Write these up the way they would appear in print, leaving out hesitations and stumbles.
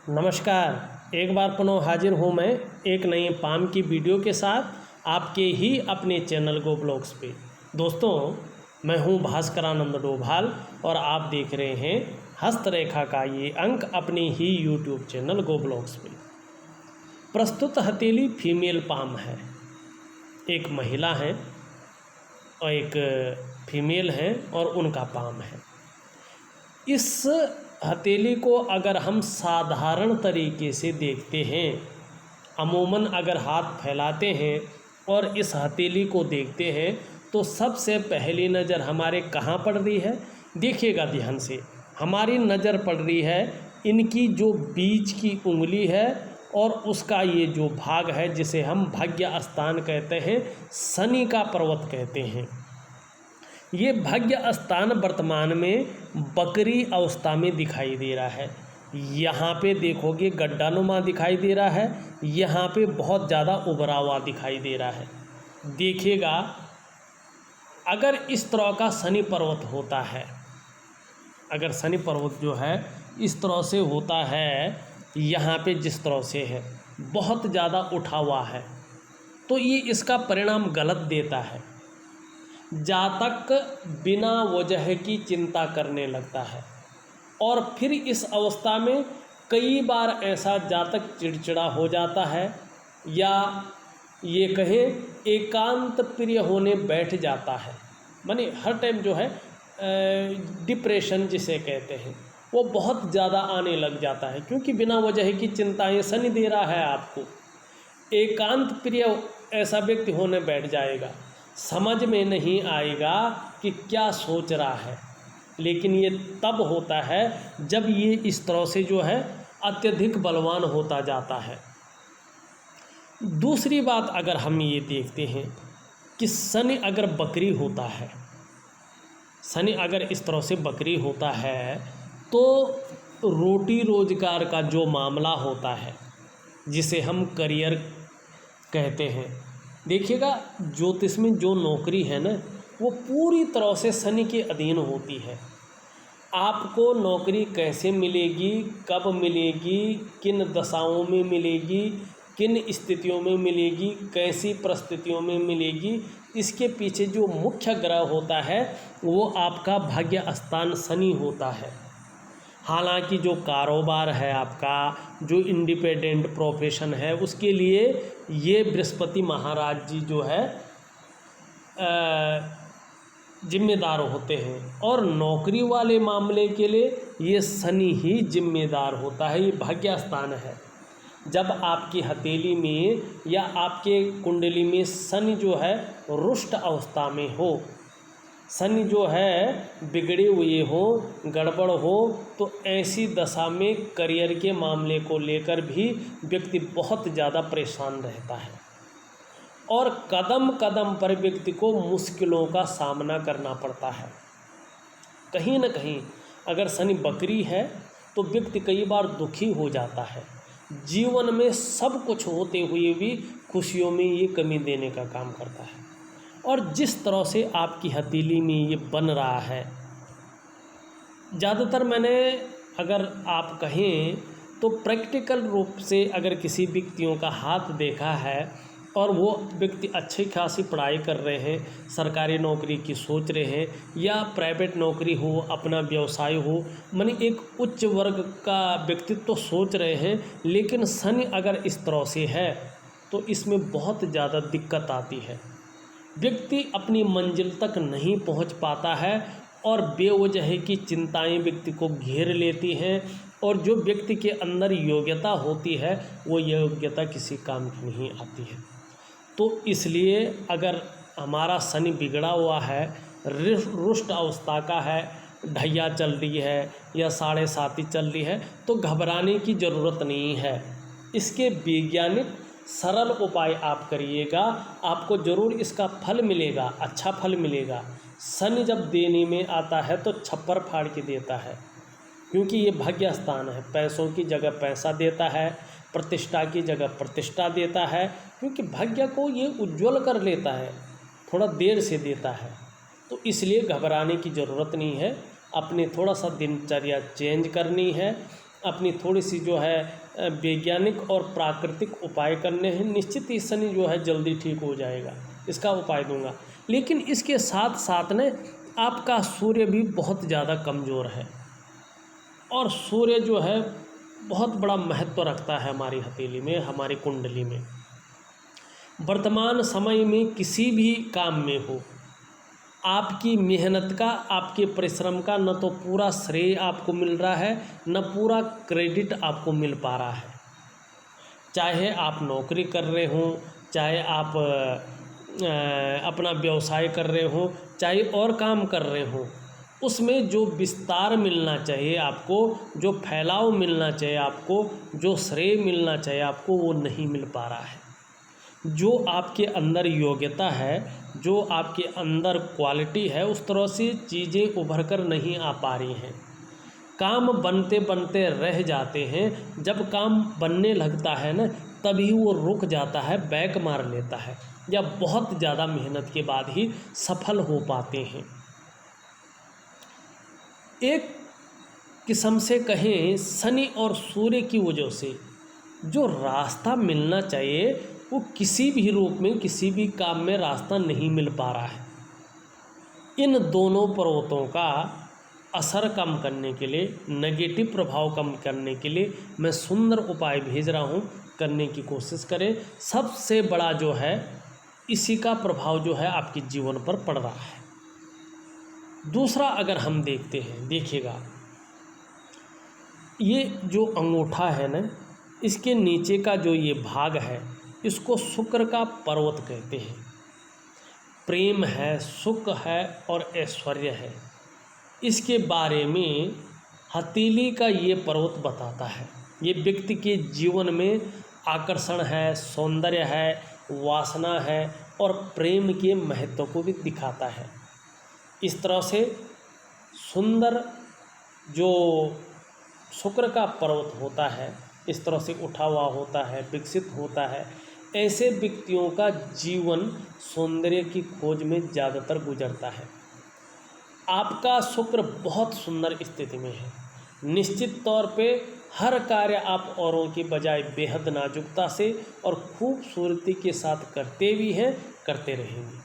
नमस्कार। एक बार पुनः हाजिर हूँ मैं एक नई पाम की वीडियो के साथ आपके ही अपने चैनल गो ब्लॉग्स पे। दोस्तों, मैं हूँ भास्करानंद डोभाल और आप देख रहे हैं हस्तरेखा का ये अंक अपने ही यूट्यूब चैनल गो ब्लॉग्स पे। प्रस्तुत हथेली फीमेल पाम है। एक महिला है और एक फीमेल है और उनका पाम है। इस हथेली को अगर हम साधारण तरीके से देखते हैं, अमूमन अगर हाथ फैलाते हैं और इस हथेली को देखते हैं तो सबसे पहली नज़र हमारे कहाँ पड़ रही है? देखिएगा ध्यान से। हमारी नज़र पड़ रही है इनकी जो बीच की उंगली है और उसका ये जो भाग है जिसे हम भाग्य स्थान कहते हैं, शनि का पर्वत कहते हैं। ये भाग्य स्थान वर्तमान में बकरी अवस्था में दिखाई दे रहा है। यहाँ पे देखोगे गड्ढानुमा दिखाई दे रहा है, यहाँ पे बहुत ज़्यादा उभरा हुआ दिखाई दे रहा है। देखिएगा, अगर इस तरह का शनि पर्वत होता है, अगर शनि पर्वत जो है इस तरह से होता है, यहाँ पे जिस तरह से है बहुत ज़्यादा उठा हुआ है, तो ये इसका परिणाम गलत देता है। जातक बिना वजह की चिंता करने लगता है और फिर इस अवस्था में कई बार ऐसा जातक चिड़चिड़ा हो जाता है या ये कहें एकांत प्रिय होने बैठ जाता है। माने हर टाइम जो है डिप्रेशन जिसे कहते हैं वो बहुत ज़्यादा आने लग जाता है, क्योंकि बिना वजह की चिंताएं शनि दे रहा है आपको। एकांत प्रिय ऐसा व्यक्ति होने बैठ जाएगा, समझ में नहीं आएगा कि क्या सोच रहा है। लेकिन ये तब होता है जब ये इस तरह से जो है अत्यधिक बलवान होता जाता है। दूसरी बात अगर हम ये देखते हैं कि शनि अगर बकरी होता है, शनि अगर इस तरह से बकरी होता है तो रोटी रोजगार का जो मामला होता है जिसे हम करियर कहते हैं, देखिएगा ज्योतिष में जो नौकरी है ना वो पूरी तरह से शनि के अधीन होती है। आपको नौकरी कैसे मिलेगी, कब मिलेगी, किन दशाओं में मिलेगी, किन स्थितियों में मिलेगी, कैसी परिस्थितियों में मिलेगी, इसके पीछे जो मुख्य ग्रह होता है वो आपका भाग्य स्थान शनि होता है। हालांकि जो कारोबार है आपका, जो इंडिपेंडेंट प्रोफेशन है, उसके लिए ये बृहस्पति महाराज जी जो है जिम्मेदार होते हैं और नौकरी वाले मामले के लिए ये शनि ही जिम्मेदार होता है। ये भाग्य स्थान है। जब आपकी हथेली में या आपके कुंडली में शनि जो है रुष्ट अवस्था में हो, शनि जो है बिगड़े हुए हो, गड़बड़ हो, तो ऐसी दशा में करियर के मामले को लेकर भी व्यक्ति बहुत ज़्यादा परेशान रहता है और कदम कदम पर व्यक्ति को मुश्किलों का सामना करना पड़ता है। कहीं न कहीं अगर शनि बकरी है तो व्यक्ति कई बार दुखी हो जाता है। जीवन में सब कुछ होते हुए भी खुशियों में ये कमी देने का काम करता है। और जिस तरह से आपकी हथेली में ये बन रहा है, ज़्यादातर मैंने अगर आप कहें तो प्रैक्टिकल रूप से अगर किसी व्यक्तियों का हाथ देखा है और वो व्यक्ति अच्छी खासी पढ़ाई कर रहे हैं, सरकारी नौकरी की सोच रहे हैं या प्राइवेट नौकरी हो, अपना व्यवसाय हो, माने एक उच्च वर्ग का व्यक्तित्व तो सोच रहे हैं, लेकिन शनि अगर इस तरह से है तो इसमें बहुत ज़्यादा दिक्कत आती है। व्यक्ति अपनी मंजिल तक नहीं पहुंच पाता है और बेवजह की चिंताएं व्यक्ति को घेर लेती हैं और जो व्यक्ति के अंदर योग्यता होती है वो योग्यता किसी काम की नहीं आती है। तो इसलिए अगर हमारा शनि बिगड़ा हुआ है, रुष्ट अवस्था का है, ढैया चल रही है या 7.5 चल रही है, तो घबराने की ज़रूरत नहीं है। इसके वैज्ञानिक सरल उपाय आप करिएगा, आपको ज़रूर इसका फल मिलेगा, अच्छा फल मिलेगा। शनि जब देने में आता है तो छप्पर फाड़ के देता है, क्योंकि ये भाग्य स्थान है। पैसों की जगह पैसा देता है, प्रतिष्ठा की जगह प्रतिष्ठा देता है, क्योंकि भाग्य को ये उज्ज्वल कर लेता है, थोड़ा देर से देता है। तो इसलिए घबराने की ज़रूरत नहीं है। अपने थोड़ा सा दिनचर्या चेंज करनी है अपनी थोड़ी सी जो है वैज्ञानिक और प्राकृतिक उपाय करने हैं। निश्चित ही शनि जो है जल्दी ठीक हो जाएगा, इसका उपाय दूंगा। लेकिन इसके साथ साथ न आपका सूर्य भी बहुत ज़्यादा कमज़ोर है, और सूर्य जो है बहुत बड़ा महत्व रखता है हमारी हथेली में, हमारी कुंडली में। वर्तमान समय में किसी भी काम में हो, आपकी मेहनत का, आपके परिश्रम का न तो पूरा श्रेय आपको मिल रहा है, न पूरा क्रेडिट आपको मिल पा रहा है। चाहे आप नौकरी कर रहे हों, चाहे आप अपना व्यवसाय कर रहे हों, चाहे और काम कर रहे हों, उसमें जो विस्तार मिलना चाहिए आपको, जो फैलाव मिलना चाहिए आपको, जो श्रेय मिलना चाहिए आपको, वो नहीं मिल पा रहा है। जो आपके अंदर योग्यता है, जो आपके अंदर क्वालिटी है, उस तरह से चीज़ें उभर कर नहीं आ पा रही हैं। काम बनते बनते रह जाते हैं। जब काम बनने लगता है ना, तभी वो रुक जाता है, बैक मार लेता है, या बहुत ज़्यादा मेहनत के बाद ही सफल हो पाते हैं। एक किस्म से कहें, शनि और सूर्य की वजह से जो रास्ता मिलना चाहिए वो किसी भी रूप में, किसी भी काम में रास्ता नहीं मिल पा रहा है। इन दोनों पर्वतों का असर कम करने के लिए, नेगेटिव प्रभाव कम करने के लिए मैं सुंदर उपाय भेज रहा हूँ, करने की कोशिश करें। सबसे बड़ा जो है, इसी का प्रभाव जो है आपके जीवन पर पड़ रहा है। दूसरा अगर हम देखते हैं, देखिएगा, ये जो अंगूठा है ना, इसके नीचे का जो ये भाग है, इसको शुक्र का पर्वत कहते हैं। प्रेम है, सुख है और ऐश्वर्य है। इसके बारे में हथेली का ये पर्वत बताता है। ये व्यक्ति के जीवन में आकर्षण है, सौंदर्य है, वासना है और प्रेम के महत्व को भी दिखाता है। इस तरह से सुंदर जो शुक्र का पर्वत होता है, इस तरह से उठा हुआ होता है, विकसित होता है। ऐसे व्यक्तियों का जीवन सौंदर्य की खोज में ज़्यादातर गुजरता है। आपका शुक्र बहुत सुंदर स्थिति में है। निश्चित तौर पे हर कार्य आप औरों के बजाय बेहद नाजुकता से और खूबसूरती के साथ करते भी हैं, करते रहेंगे।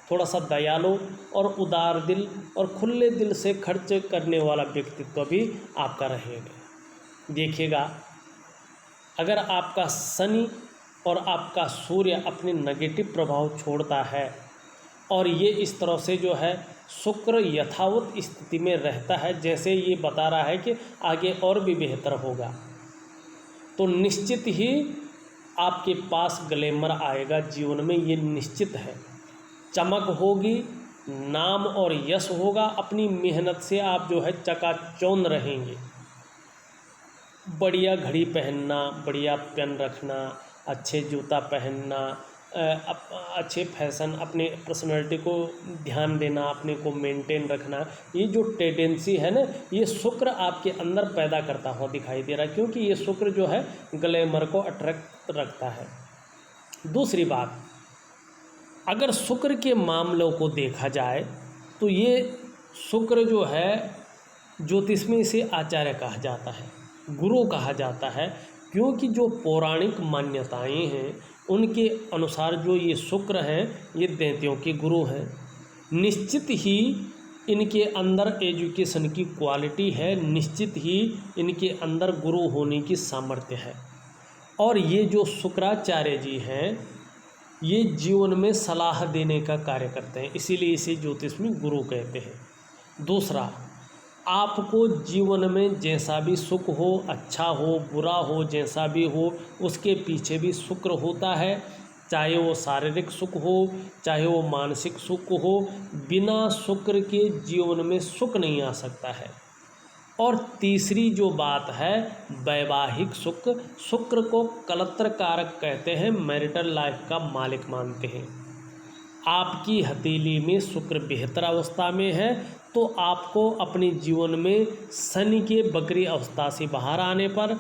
थोड़ा सा दयालु और उदार दिल और खुले दिल से खर्च करने वाला व्यक्तित्व भी आपका रहेगा। देखिएगा, अगर आपका शनि और आपका सूर्य अपने नेगेटिव प्रभाव छोड़ता है और ये इस तरह से जो है शुक्र यथावत स्थिति में रहता है, जैसे ये बता रहा है कि आगे और भी बेहतर होगा, तो निश्चित ही आपके पास ग्लैमर आएगा जीवन में। ये निश्चित है। चमक होगी, नाम और यश होगा। अपनी मेहनत से आप जो है चकाचौंध रहेंगे। बढ़िया घड़ी पहनना, बढ़िया पेन रखना, अच्छे जूता पहनना, अच्छे फैशन, अपने पर्सनैलिटी को ध्यान देना, अपने को मेंटेन रखना, ये जो टेंडेंसी है ना, ये शुक्र आपके अंदर पैदा करता हुआ दिखाई दे रहा है, क्योंकि ये शुक्र जो है ग्लैमर को अट्रैक्ट रखता है। दूसरी बात, अगर शुक्र के मामलों को देखा जाए तो ये शुक्र जो है ज्योतिष में इसे आचार्य कहा जाता है, गुरु कहा जाता है, क्योंकि जो पौराणिक मान्यताएं हैं उनके अनुसार जो ये शुक्र हैं ये दैत्यों के गुरु हैं। निश्चित ही इनके अंदर एजुकेशन की क्वालिटी है, निश्चित ही इनके अंदर गुरु होने की सामर्थ्य है। और ये जो शुक्राचार्य जी हैं, ये जीवन में सलाह देने का कार्य करते हैं, इसीलिए इसे ज्योतिष में गुरु कहते हैं। दूसरा, आपको जीवन में जैसा भी सुख हो, अच्छा हो, बुरा हो, जैसा भी हो, उसके पीछे भी शुक्र होता है। चाहे वो शारीरिक सुख हो, चाहे वो मानसिक सुख हो, बिना शुक्र के जीवन में सुख नहीं आ सकता है। और तीसरी जो बात है, वैवाहिक सुख। शुक्र को कलत्र कारक कहते हैं, मैरिटल लाइफ का मालिक मानते हैं। आपकी हथेली में शुक्र बेहतर अवस्था में है तो आपको अपने जीवन में शनि के बकरी अवस्था से बाहर आने पर,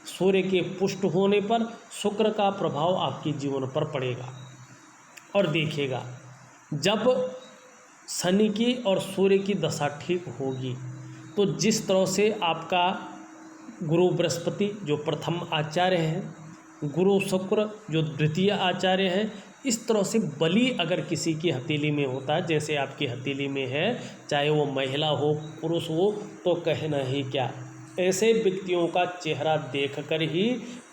सूर्य के पुष्ट होने पर शुक्र का प्रभाव आपके जीवन पर पड़ेगा। और देखिएगा, जब शनि की और सूर्य की दशा ठीक होगी तो जिस तरह से आपका गुरु बृहस्पति जो प्रथम आचार्य हैं, गुरु शुक्र जो द्वितीय आचार्य हैं। इस तरह से बलि अगर किसी की हथेली में होता है, जैसे आपकी हथेली में है, चाहे वो महिला हो पुरुष हो, तो कहना ही क्या। ऐसे व्यक्तियों का चेहरा देखकर ही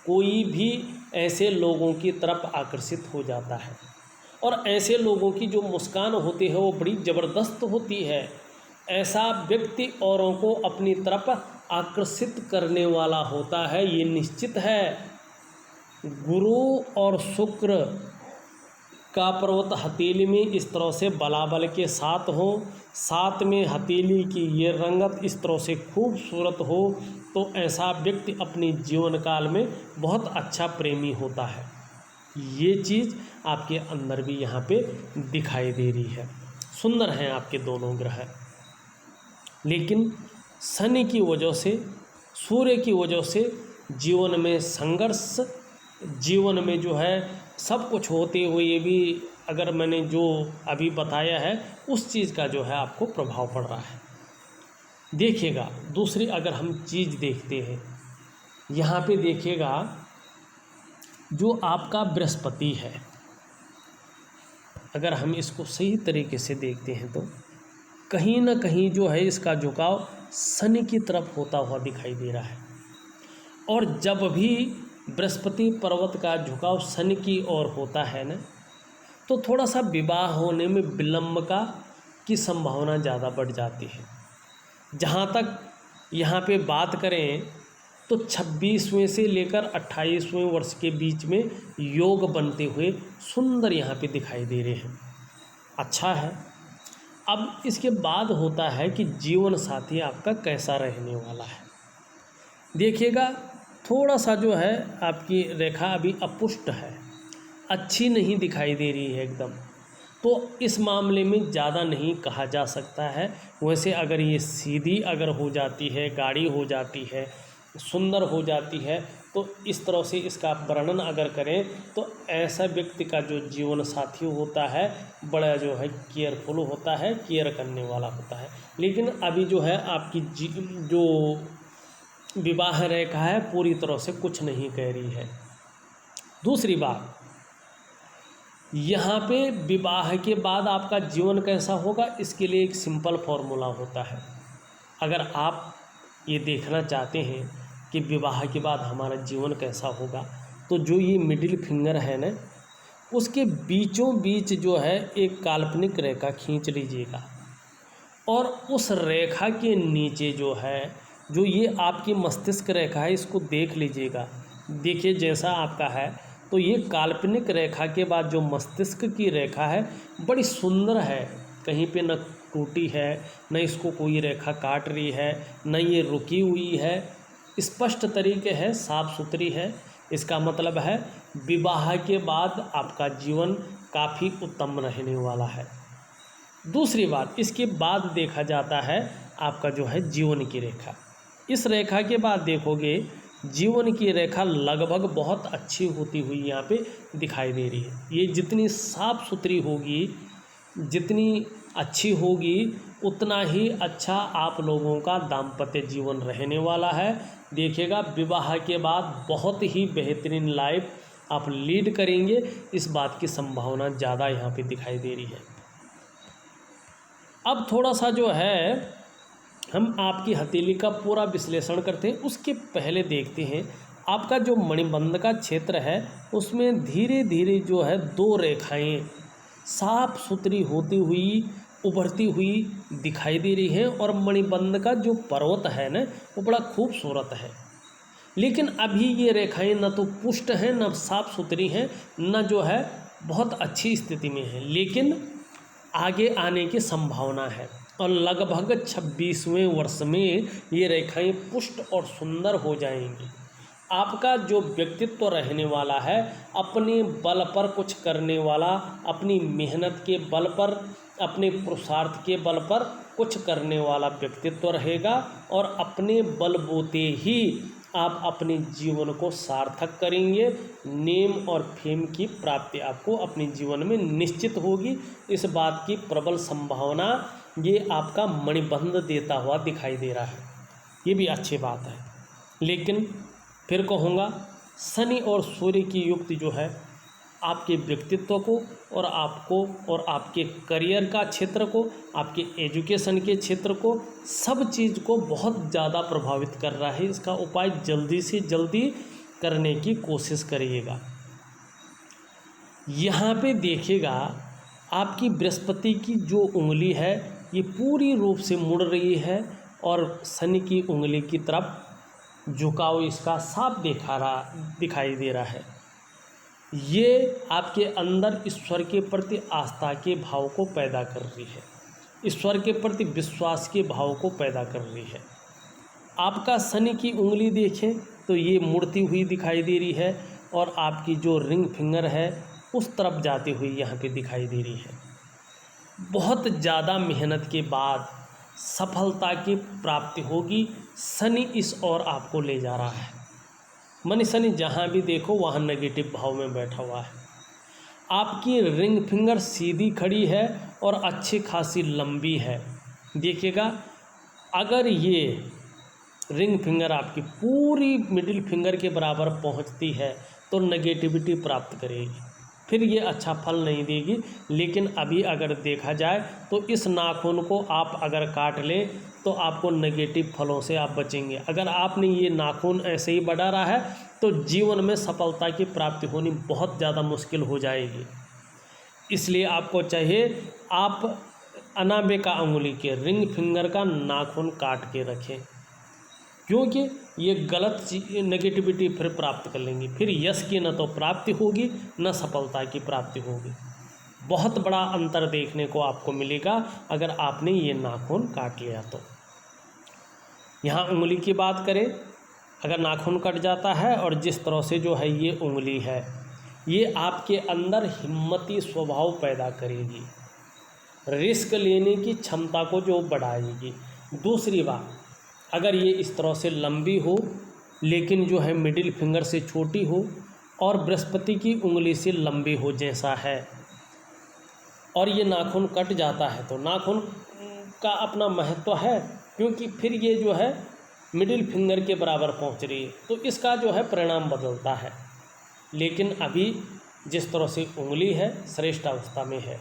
कोई भी ऐसे लोगों की तरफ आकर्षित हो जाता है, और ऐसे लोगों की जो मुस्कान होती है वो बड़ी ज़बरदस्त होती है। ऐसा व्यक्ति औरों को अपनी तरफ आकर्षित करने वाला होता है, ये निश्चित है। गुरु और शुक्र का पर्वत हथेली में इस तरह से बलाबल के साथ हो, साथ में हथेली की ये रंगत इस तरह से खूबसूरत हो, तो ऐसा व्यक्ति अपने जीवन काल में बहुत अच्छा प्रेमी होता है। ये चीज़ आपके अंदर भी यहाँ पे दिखाई दे रही है। सुंदर हैं आपके दोनों ग्रह, लेकिन शनि की वजह से, सूर्य की वजह से जीवन में संघर्ष, जीवन में जो है सब कुछ होते हुए भी अगर मैंने जो अभी बताया है उस चीज़ का जो है आपको प्रभाव पड़ रहा है। देखिएगा, दूसरी अगर हम चीज़ देखते हैं, यहाँ पे देखिएगा जो आपका बृहस्पति है, अगर हम इसको सही तरीके से देखते हैं तो कहीं ना कहीं जो है इसका झुकाव शनि की तरफ होता हुआ दिखाई दे रहा है। और जब भी बृहस्पति पर्वत का झुकाव शनि की ओर होता है ना, तो थोड़ा सा विवाह होने में विलंब की संभावना ज़्यादा बढ़ जाती है। जहाँ तक यहाँ पे बात करें तो 26वें से लेकर 28वें वर्ष के बीच में योग बनते हुए सुंदर यहाँ पे दिखाई दे रहे हैं। अच्छा है। अब इसके बाद होता है कि जीवन साथी आपका कैसा रहने वाला है। देखिएगा, थोड़ा सा जो है आपकी रेखा अभी अपुष्ट है, अच्छी नहीं दिखाई दे रही है एकदम, तो इस मामले में ज़्यादा नहीं कहा जा सकता है। वैसे अगर ये सीधी अगर हो जाती है, गाढ़ी हो जाती है, सुंदर हो जाती है, तो इस तरह से इसका वर्णन अगर करें तो ऐसा व्यक्ति का जो जीवन साथी होता है बड़ा जो है केयरफुल होता है, केयर करने वाला होता है। लेकिन अभी जो है आपकी जो विवाह रेखा है पूरी तरह से कुछ नहीं कह रही है। दूसरी बात, यहाँ पे विवाह के बाद आपका जीवन कैसा होगा, इसके लिए एक सिंपल फॉर्मूला होता है। अगर आप ये देखना चाहते हैं कि विवाह के बाद हमारा जीवन कैसा होगा, तो जो ये मिडिल फिंगर है ना, उसके बीचों बीच जो है एक काल्पनिक रेखा खींच लीजिएगा, और उस रेखा के नीचे जो है जो ये आपकी मस्तिष्क रेखा है इसको देख लीजिएगा। देखिए जैसा आपका है, तो ये काल्पनिक रेखा के बाद जो मस्तिष्क की रेखा है बड़ी सुंदर है, कहीं पे न टूटी है, न इसको कोई रेखा काट रही है, न ये रुकी हुई है, स्पष्ट तरीके है, साफ सुथरी है। इसका मतलब है विवाह के बाद आपका जीवन काफ़ी उत्तम रहने वाला है। दूसरी बात, इसके बाद देखा जाता है आपका जो है जीवन की रेखा। इस रेखा के बाद देखोगे जीवन की रेखा लगभग बहुत अच्छी होती हुई यहाँ पे दिखाई दे रही है। ये जितनी साफ सुथरी होगी, जितनी अच्छी होगी, उतना ही अच्छा आप लोगों का दाम्पत्य जीवन रहने वाला है। देखिएगा, विवाह के बाद बहुत ही बेहतरीन लाइफ आप लीड करेंगे, इस बात की संभावना ज़्यादा यहाँ पे दिखाई दे रही है। अब थोड़ा सा जो है हम आपकी हथेली का पूरा विश्लेषण करते हैं, उसके पहले देखते हैं आपका जो मणिबंध का क्षेत्र है उसमें धीरे धीरे जो है दो रेखाएं साफ सुथरी होती हुई उभरती हुई दिखाई दे रही है, और मणिबंध का जो पर्वत है ना वो बड़ा खूबसूरत है। लेकिन अभी ये रेखाएं न तो पुष्ट हैं, न साफ सुथरी हैं, न जो है बहुत अच्छी स्थिति में है, लेकिन आगे आने की संभावना है। और लगभग 26वें वर्ष में ये रेखाएं पुष्ट और सुंदर हो जाएंगी। आपका जो व्यक्तित्व रहने वाला है, अपने बल पर कुछ करने वाला, अपनी मेहनत के बल पर, अपने पुरुषार्थ के बल पर कुछ करने वाला व्यक्तित्व रहेगा, और अपने बलबूते ही आप अपने जीवन को सार्थक करेंगे। नेम और फेम की प्राप्ति आपको अपने जीवन में निश्चित होगी, इस बात की प्रबल संभावना ये आपका मणिबंध देता हुआ दिखाई दे रहा है। ये भी अच्छी बात है। लेकिन फिर कहूँगा शनि और सूर्य की युक्ति जो है आपके व्यक्तित्व को और आपको और आपके करियर का क्षेत्र को, आपके एजुकेशन के क्षेत्र को, सब चीज़ को बहुत ज़्यादा प्रभावित कर रहा है। इसका उपाय जल्दी से जल्दी करने की कोशिश करिएगा। यहाँ पे देखिएगा आपकी बृहस्पति की जो उंगली है ये पूरी रूप से मुड़ रही है और शनि की उंगली की तरफ झुकाव इसका साफ दिखाई दे रहा है। ये आपके अंदर ईश्वर के प्रति आस्था के भाव को पैदा कर रही है, ईश्वर के प्रति विश्वास के भाव को पैदा कर रही है। आपका शनि की उंगली देखें तो ये मुड़ती हुई दिखाई दे रही है और आपकी जो रिंग फिंगर है उस तरफ जाती हुई यहाँ पे दिखाई दे रही है। बहुत ज़्यादा मेहनत के बाद सफलता की प्राप्ति होगी। शनि इस ओर आपको ले जा रहा है। मन शनि जहाँ भी देखो वहाँ नेगेटिव भाव में बैठा हुआ है। आपकी रिंग फिंगर सीधी खड़ी है और अच्छी खासी लंबी है। देखिएगा अगर ये रिंग फिंगर आपकी पूरी मिडिल फिंगर के बराबर पहुंचती है तो नेगेटिविटी प्राप्त करेगी, फिर ये अच्छा फल नहीं देगी। लेकिन अभी अगर देखा जाए तो इस नाखून को आप अगर काट लें तो आपको नेगेटिव फलों से आप बचेंगे। अगर आपने ये नाखून ऐसे ही बढ़ा रहा है तो जीवन में सफलता की प्राप्ति होनी बहुत ज़्यादा मुश्किल हो जाएगी। इसलिए आपको चाहिए आप अनामिका अंगुली के रिंग फिंगर का नाखून काट के रखें, क्योंकि ये गलत नेगेटिविटी फिर प्राप्त कर लेंगी। फिर यश की न तो प्राप्ति होगी न सफलता की प्राप्ति होगी। बहुत बड़ा अंतर देखने को आपको मिलेगा अगर आपने ये नाखून काट लिया तो। यहाँ उंगली की बात करें, अगर नाखून कट जाता है और जिस तरह से जो है ये उंगली है, ये आपके अंदर हिम्मती स्वभाव पैदा करेगी, रिस्क लेने की क्षमता को जो बढ़ाएगी। दूसरी बात, अगर ये इस तरह से लंबी हो लेकिन जो है मिडिल फिंगर से छोटी हो और बृहस्पति की उंगली से लंबी हो जैसा है, और ये नाखून कट जाता है तो नाखून का अपना महत्व है, क्योंकि फिर ये जो है मिडिल फिंगर के बराबर पहुंच रही है तो इसका जो है परिणाम बदलता है। लेकिन अभी जिस तरह से उंगली है श्रेष्ठ अवस्था में है,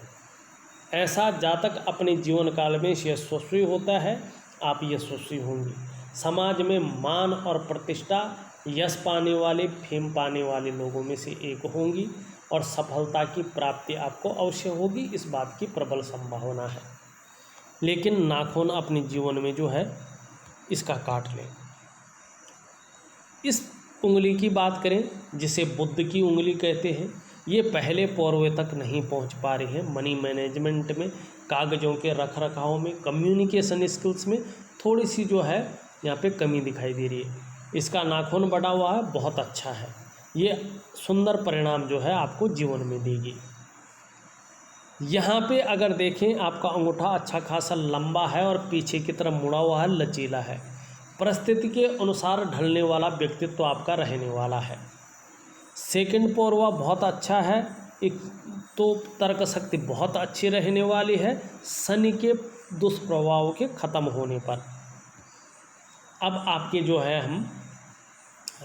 ऐसा जातक अपने जीवन काल में यशस्वी होता है। आप यशस्वी होंगी, समाज में मान और प्रतिष्ठा, यश पाने वाले, फेम पाने वाले लोगों में से एक होंगी और सफलता की प्राप्ति आपको अवश्य होगी, इस बात की प्रबल संभावना है। लेकिन नाखून अपने जीवन में जो है इसका काट लें। इस उंगली की बात करें जिसे बुद्ध की उंगली कहते हैं, ये पहले पौरवे तक नहीं पहुंच पा रही है। मनी मैनेजमेंट में, कागज़ों के रख रखाव में, कम्युनिकेशन स्किल्स में थोड़ी सी जो है यहाँ पे कमी दिखाई दे रही है। इसका नाखून बढ़ा हुआ है, बहुत अच्छा है, ये सुंदर परिणाम जो है आपको जीवन में देगी। यहाँ पे अगर देखें आपका अंगूठा अच्छा खासा लंबा है और पीछे की तरफ मुड़ा हुआ है, लचीला है, परिस्थिति के अनुसार ढलने वाला व्यक्तित्व आपका रहने वाला है। सेकंड पौरवा बहुत अच्छा है, एक तो तर्क शक्ति बहुत अच्छी रहने वाली है शनि के दुष्प्रभाव के ख़त्म होने पर। अब आपके जो है हम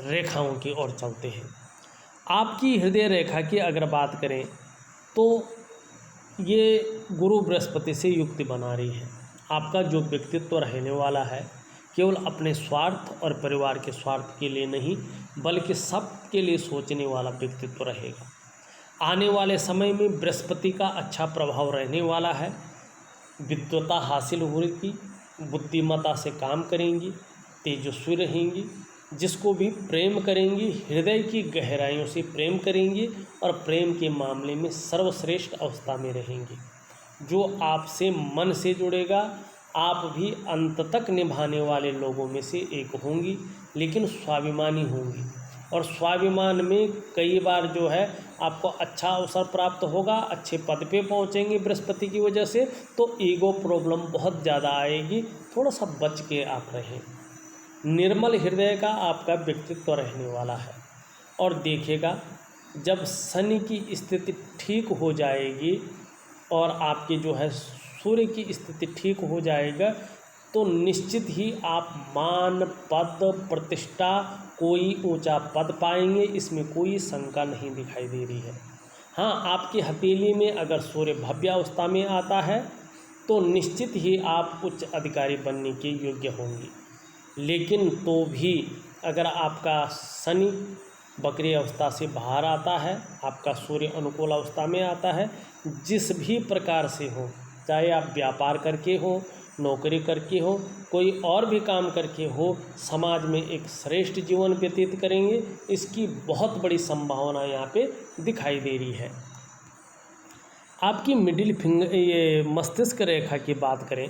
रेखाओं की ओर चलते हैं। आपकी हृदय रेखा की अगर बात करें तो ये गुरु बृहस्पति से युक्ति बना रही है। आपका जो व्यक्तित्व रहने वाला है केवल अपने स्वार्थ और परिवार के स्वार्थ के लिए नहीं बल्कि सबके लिए सोचने वाला व्यक्तित्व रहेगा। आने वाले समय में बृहस्पति का अच्छा प्रभाव रहने वाला है। विद्वता हासिल होगी, बुद्धिमत्ता से काम करेंगी, तेजस्वी रहेंगी, जिसको भी प्रेम करेंगी हृदय की गहराइयों से प्रेम करेंगी और प्रेम के मामले में सर्वश्रेष्ठ अवस्था में रहेंगी। जो आपसे मन से जुड़ेगा आप भी अंत तक निभाने वाले लोगों में से एक होंगी, लेकिन स्वाभिमानी होंगी और स्वाभिमान में कई बार जो है आपको अच्छा अवसर प्राप्त होगा, अच्छे पद पे पहुंचेंगे बृहस्पति की वजह से, तो ईगो प्रॉब्लम बहुत ज़्यादा आएगी, थोड़ा सा बच के आप रहें। निर्मल हृदय का आपका व्यक्तित्व रहने वाला है। और देखिएगा जब शनि की स्थिति ठीक हो जाएगी और आपकी जो है सूर्य की स्थिति ठीक हो जाएगा तो निश्चित ही आप मान, पद, प्रतिष्ठा, कोई ऊंचा पद पाएंगे, इसमें कोई शंका नहीं दिखाई दे रही है। हाँ, आपकी हथेली में अगर सूर्य भव्यावस्था में आता है तो निश्चित ही आप उच्च अधिकारी बनने के योग्य होंगे। लेकिन तो भी अगर आपका शनि बकरी अवस्था से बाहर आता है, आपका सूर्य अनुकूल अवस्था में आता है, जिस भी प्रकार से हो, चाहे आप व्यापार करके हो, नौकरी करके हो, कोई और भी काम करके हो, समाज में एक श्रेष्ठ जीवन व्यतीत करेंगे, इसकी बहुत बड़ी संभावना यहाँ पे दिखाई दे रही है। आपकी मिडिल फिंगर, ये मस्तिष्क रेखा की बात करें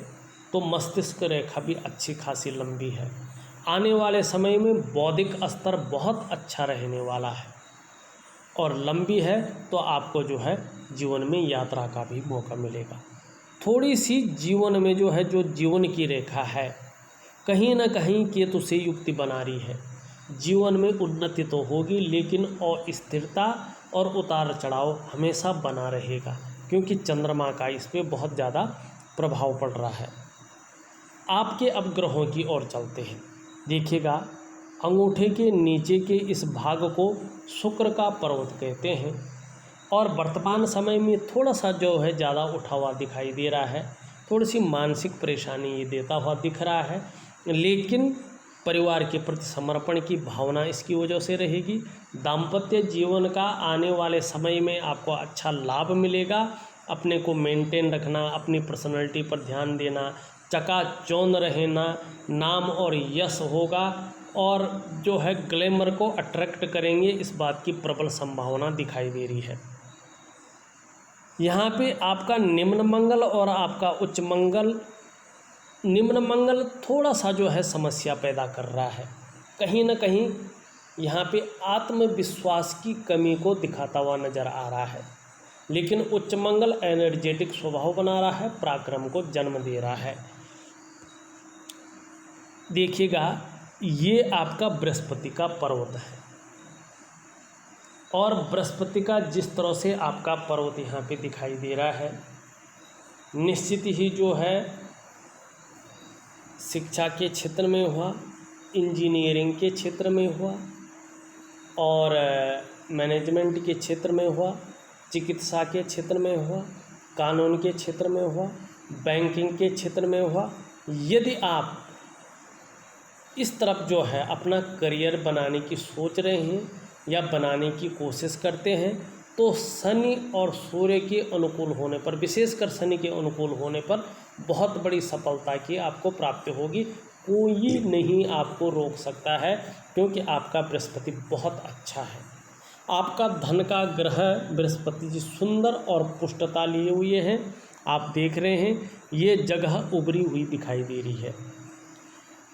तो मस्तिष्क रेखा भी अच्छी खासी लंबी है। आने वाले समय में बौद्धिक स्तर बहुत अच्छा रहने वाला है और लंबी है, तो आपको जो है जीवन में यात्रा का भी मौका मिलेगा। थोड़ी सी जीवन में जो है, जो जीवन की रेखा है, कहीं ना कहीं केतु से युक्ति बना रही है। जीवन में उन्नति तो होगी, लेकिन अस्थिरता और उतार चढ़ाव हमेशा बना रहेगा, क्योंकि चंद्रमा का इस पर बहुत ज़्यादा प्रभाव पड़ रहा है। आपके अब ग्रहों की ओर चलते हैं। देखिएगा, अंगूठे के नीचे के इस भाग को शुक्र का पर्वत कहते हैं और वर्तमान समय में थोड़ा सा जो है ज़्यादा उठा हुआ दिखाई दे रहा है। थोड़ी सी मानसिक परेशानी ये देता हुआ दिख रहा है, लेकिन परिवार के प्रति समर्पण की भावना इसकी वजह से रहेगी। दाम्पत्य जीवन का आने वाले समय में आपको अच्छा लाभ मिलेगा। अपने को मेंटेन रखना, अपनी पर्सनैलिटी पर ध्यान देना, चकाचौंध रहना, नाम और यश होगा और जो है ग्लैमर को अट्रैक्ट करेंगे, इस बात की प्रबल संभावना दिखाई दे रही है। यहाँ पे आपका निम्न मंगल और आपका उच्च मंगल, निम्न मंगल थोड़ा सा जो है समस्या पैदा कर रहा है। कहीं ना कहीं यहाँ पे आत्मविश्वास की कमी को दिखाता हुआ नज़र आ रहा है, लेकिन उच्च मंगल एनर्जेटिक स्वभाव बना रहा है, पराक्रम को जन्म दे रहा है। देखिएगा, ये आपका बृहस्पति का पर्वत है और बृहस्पति का जिस तरह से आपका पर्वत यहाँ पे दिखाई दे रहा है, निश्चित ही जो है शिक्षा के क्षेत्र में हुआ, इंजीनियरिंग के क्षेत्र में हुआ और मैनेजमेंट के क्षेत्र में हुआ, चिकित्सा के क्षेत्र में हुआ, कानून के क्षेत्र में हुआ, बैंकिंग के क्षेत्र में हुआ। यदि आप इस तरफ जो है अपना करियर बनाने की सोच रहे हैं या बनाने की कोशिश करते हैं, तो शनि और सूर्य के अनुकूल होने पर, विशेषकर शनि के अनुकूल होने पर बहुत बड़ी सफलता की आपको प्राप्ति होगी। कोई नहीं आपको रोक सकता है, क्योंकि आपका बृहस्पति बहुत अच्छा है। आपका धन का ग्रह बृहस्पति जी सुंदर और पुष्टता लिए हुए हैं। आप देख रहे हैं ये जगह उभरी हुई दिखाई दे रही है।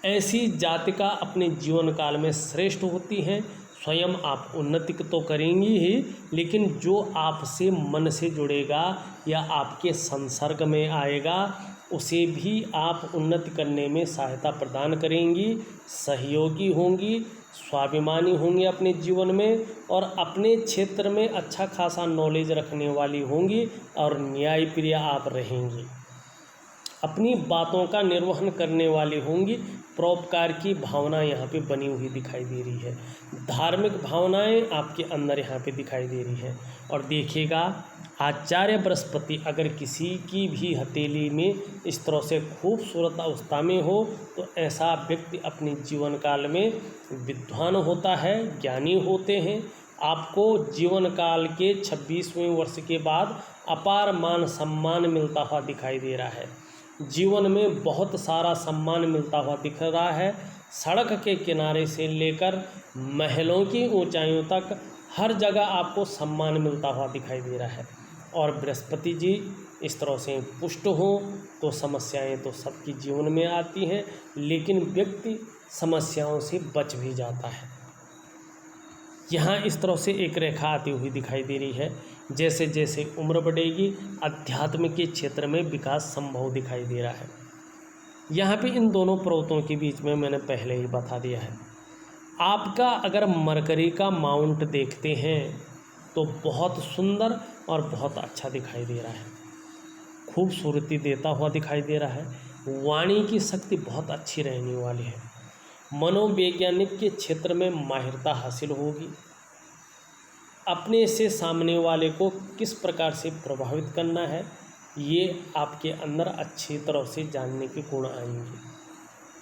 ऐसी जातिका अपने जीवन काल में श्रेष्ठ होती हैं। स्वयं आप उन्नति तो करेंगी ही, लेकिन जो आपसे मन से जुड़ेगा या आपके संसर्ग में आएगा, उसे भी आप उन्नति करने में सहायता प्रदान करेंगी, सहयोगी होंगी, स्वाभिमानी होंगी अपने जीवन में और अपने क्षेत्र में अच्छा खासा नॉलेज रखने वाली होंगी और न्यायप्रिय आप रहेंगी। अपनी बातों का निर्वहन करने वाली होंगी। परोपकार की भावना यहाँ पे बनी हुई दिखाई दे रही है। धार्मिक भावनाएं आपके अंदर यहाँ पे दिखाई दे रही है। और देखिएगा, आचार्य बृहस्पति अगर किसी की भी हथेली में इस तरह से खूबसूरत अवस्था में हो, तो ऐसा व्यक्ति अपने जीवन काल में विद्वान होता है, ज्ञानी होते हैं। आपको जीवन काल के 26वें वर्ष के बाद अपार मान सम्मान मिलता हुआ दिखाई दे रहा है। जीवन में बहुत सारा सम्मान मिलता हुआ दिख रहा है। सड़क के किनारे से लेकर महलों की ऊंचाइयों तक हर जगह आपको सम्मान मिलता हुआ दिखाई दे रहा है। और बृहस्पति जी इस तरह से पुष्ट हों तो समस्याएं तो सबकी जीवन में आती हैं, लेकिन व्यक्ति समस्याओं से बच भी जाता है। यहाँ इस तरह से एक रेखा आती हुई दिखाई दे रही है। जैसे जैसे उम्र बढ़ेगी, अध्यात्म के क्षेत्र में विकास संभव दिखाई दे रहा है। यहाँ पे इन दोनों पर्वतों के बीच में मैंने पहले ही बता दिया है। आपका अगर मरकरी का माउंट देखते हैं तो बहुत सुंदर और बहुत अच्छा दिखाई दे रहा है, खूबसूरती देता हुआ दिखाई दे रहा है। वाणी की शक्ति बहुत अच्छी रहने वाली है। मनोवैज्ञानिक के क्षेत्र में माहिरता हासिल होगी। अपने से सामने वाले को किस प्रकार से प्रभावित करना है, ये आपके अंदर अच्छी तरह से जानने के गुण आएंगे।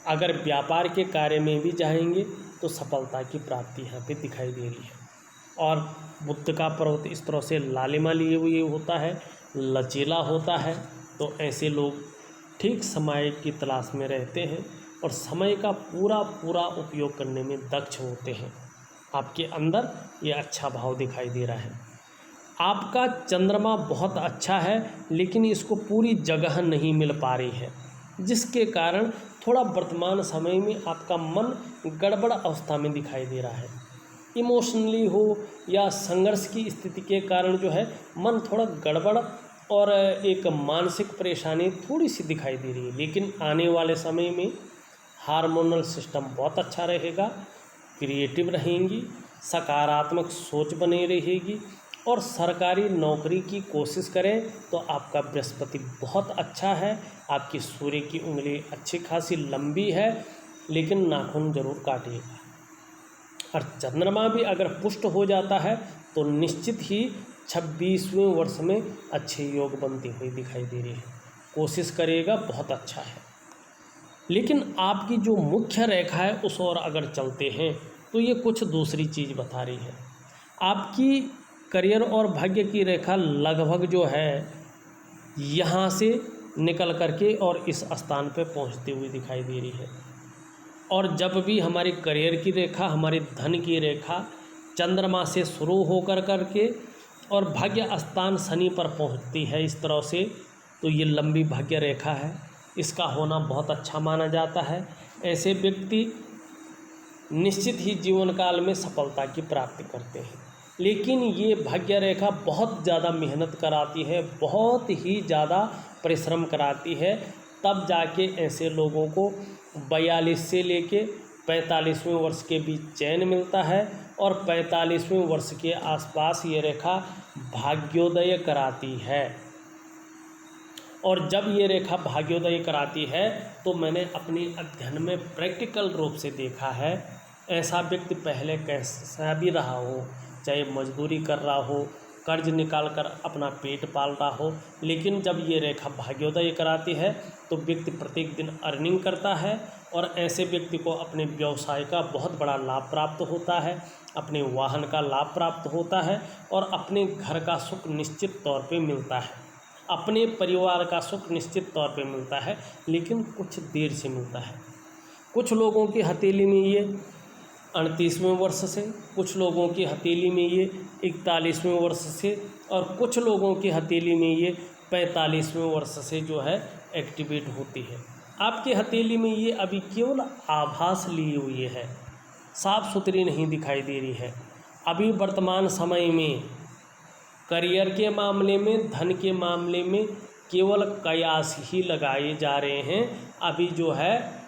अगर व्यापार के कार्य में भी जाएंगे तो सफलता की प्राप्ति यहाँ पे दिखाई दे रही है। और बुद्ध का पर्वत इस तरह से लालिमा लिए हुए होता है, लचीला होता है, तो ऐसे लोग ठीक समय की तलाश में रहते हैं और समय का पूरा पूरा उपयोग करने में दक्ष होते हैं। आपके अंदर ये अच्छा भाव दिखाई दे रहा है। आपका चंद्रमा बहुत अच्छा है, लेकिन इसको पूरी जगह नहीं मिल पा रही है, जिसके कारण थोड़ा वर्तमान समय में आपका मन गड़बड़ अवस्था में दिखाई दे रहा है। इमोशनली हो या संघर्ष की स्थिति के कारण जो है मन थोड़ा गड़बड़ और एक मानसिक परेशानी थोड़ी सी दिखाई दे रही है। लेकिन आने वाले समय में हार्मोनल सिस्टम बहुत अच्छा रहेगा, क्रिएटिव रहेंगी, सकारात्मक सोच बनी रहेगी और सरकारी नौकरी की कोशिश करें तो आपका बृहस्पति बहुत अच्छा है। आपकी सूर्य की उंगली अच्छी खासी लंबी है, लेकिन नाखून जरूर काटिएगा। और चंद्रमा भी अगर पुष्ट हो जाता है तो निश्चित ही 26वें वर्ष में अच्छे योग बनती हुई दिखाई दे रही है। कोशिश करिएगा, बहुत अच्छा है। लेकिन आपकी जो मुख्य रेखा है उस ओर अगर चलते हैं तो ये कुछ दूसरी चीज़ बता रही है। आपकी करियर और भाग्य की रेखा लगभग जो है यहाँ से निकल करके और इस स्थान पे पहुँचती हुई दिखाई दे रही है। और जब भी हमारी करियर की रेखा, हमारी धन की रेखा चंद्रमा से शुरू होकर करके और भाग्य स्थान शनि पर पहुंचती है इस तरह से, तो ये लंबी भाग्य रेखा है। इसका होना बहुत अच्छा माना जाता है। ऐसे व्यक्ति निश्चित ही जीवन काल में सफलता की प्राप्ति करते हैं। लेकिन ये भाग्य रेखा बहुत ज़्यादा मेहनत कराती है, बहुत ही ज़्यादा परिश्रम कराती है, तब जाके ऐसे लोगों को 42 से लेके 45वें वर्ष के बीच चैन मिलता है और 45वें वर्ष के आसपास ये रेखा भाग्योदय कराती है। और जब ये रेखा भाग्योदय कराती है तो मैंने अपने अध्ययन में प्रैक्टिकल रूप से देखा है, ऐसा व्यक्ति पहले कैसा भी रहा हो, चाहे मजदूरी कर रहा हो, कर्ज निकाल कर अपना पेट पाल रहा हो, लेकिन जब ये रेखा भाग्योदय कराती है तो व्यक्ति प्रत्येक दिन अर्निंग करता है और ऐसे व्यक्ति को अपने व्यवसाय का बहुत बड़ा लाभ प्राप्त होता है, अपने वाहन का लाभ प्राप्त होता है और अपने घर का सुख निश्चित तौर पे मिलता है, अपने परिवार का सुख निश्चित तौर पे मिलता है, लेकिन कुछ देर से मिलता है। कुछ लोगों की हथेली में ये 38वें वर्ष से, कुछ लोगों की हथेली में ये 41वें वर्ष से और कुछ लोगों की हथेली में ये 45वें वर्ष से जो है एक्टिवेट होती है। आपकी हथेली में ये अभी केवल आभास लिए हुए है, साफ सुथरी नहीं दिखाई दे रही है। अभी वर्तमान समय में करियर के मामले में, धन के मामले में केवल कयास ही लगाए जा रहे हैं। अभी जो है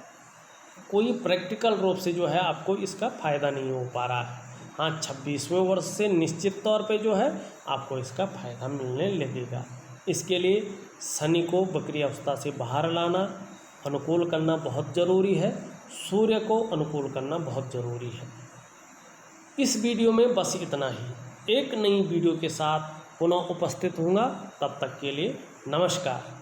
कोई प्रैक्टिकल रूप से जो है आपको इसका फ़ायदा नहीं हो पा रहा है। हाँ, 26वें वर्ष से निश्चित तौर पे जो है आपको इसका फ़ायदा मिलने लगेगा। इसके लिए शनि को वक्री अवस्था से बाहर लाना, अनुकूल करना बहुत ज़रूरी है। सूर्य को अनुकूल करना बहुत ज़रूरी है। इस वीडियो में बस इतना ही। एक नई वीडियो के साथ पुनः उपस्थित होऊंगा, तब तक के लिए नमस्कार।